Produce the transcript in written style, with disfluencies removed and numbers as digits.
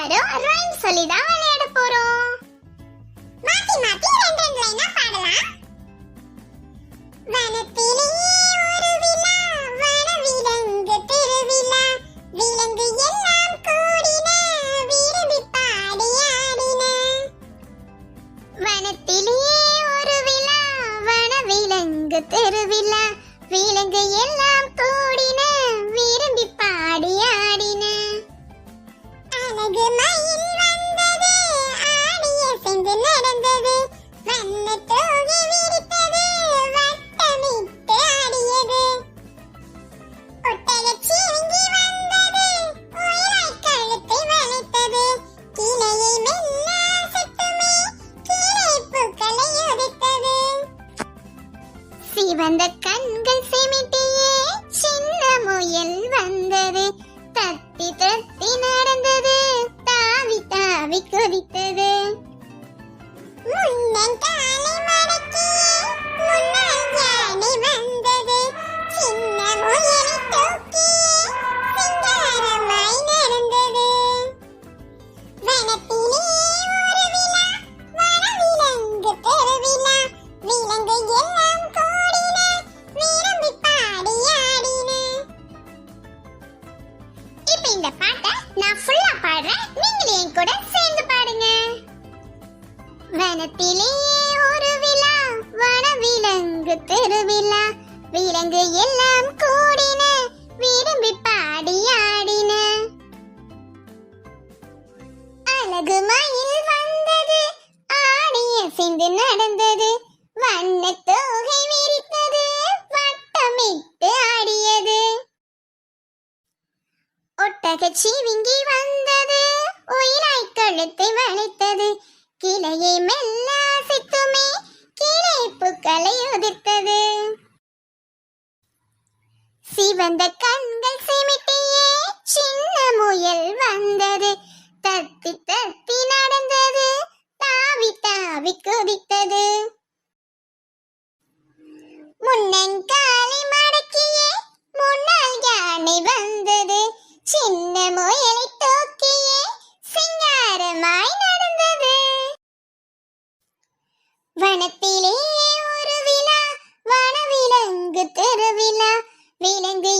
எல்லாரும் ரைம் சொல்லி தான் விளையாட போறோம். மாத்தி மாத்தி ரெண்டு ரெண்டு லைனா பாடலாம். வனத்திலே ஒரு விழா, வனவிலங்கு திருவிழா, விலங்கு எல்லாம் கூடின, விரும்பி பாடி ஆடின. வனத்திலே ஒரு விழா, வனவிலங்கு திருவிழா, விலங்கு எல்லாம் கூடின, விரும்பி பாடி ஆடின. அழகு மயில் வந்தது, ஆடிய சென்று நடந்தது, வண்ண தோகை விரித்தது, வட்டமிட்டு ஆடியது. ஒட்டகச் சிவிங்கி வந்தது, உயிராய் கழுத்தை வளைத்தது, கிளையை மெல்ல அசைத்துமே, கிளை பூக்களை உதைத்தது. சிவந்த கண்கள் சிமிட்டியே சின்ன முயல் வந்தது, தத்தி தத்தி நடந்தது, தாவி தாவி குதித்தது. முன்னங்காலை மடக்கியே முன்னால் யானை வந்தது, சின்ன முயலை தூக்கியே சிங்காரமாய் நடந்தது. வனத்திலே ஒரு விழா, வனவிலங்கு திருவிழா, விலங்கு எல்லாம் கூடின, விரும்பி பாடி ஆடின. இப்ப இந்த பாட்டை நான் ஃபுல்லா பாடுறேன், நீங்களே என் கூட சேர்ந்து பாடுங்க. வனத்திலே ஒரு விழா, வனவிலங்கு திருவிழா, விலங்கு எல்லாம் கூடின, விரும்பி பாடி ஆடின. அழகு மயில் வந்தது, ஆடிய சிந்து நடந்தது, வண்ண தோகை விரித்தது, வட்டமிட்டு ஆடியது. ஒட்டகச் சிவிங்கி வந்தது, உயிராய் கழுத்தை வளைத்தது, கிளையை மெல்ல அசைத்துமே, கிளை பூக்களை உதிர்த்தது. சிவந்த கண்கள் சிமிட்டியே சின்ன முயல் வந்தது, தத்தி தத்தி நடந்தது, தாவி தாவி குதித்தது. முன்னங்காலை மடக்கியே முன்னால் யானை வந்தது, சின்ன முயலை தூக்கியே சிங்காரமாய் நடந்தது. வனத்திலே ஒரு விழா, வனவிலங்கு திருவிழா, விலங்கு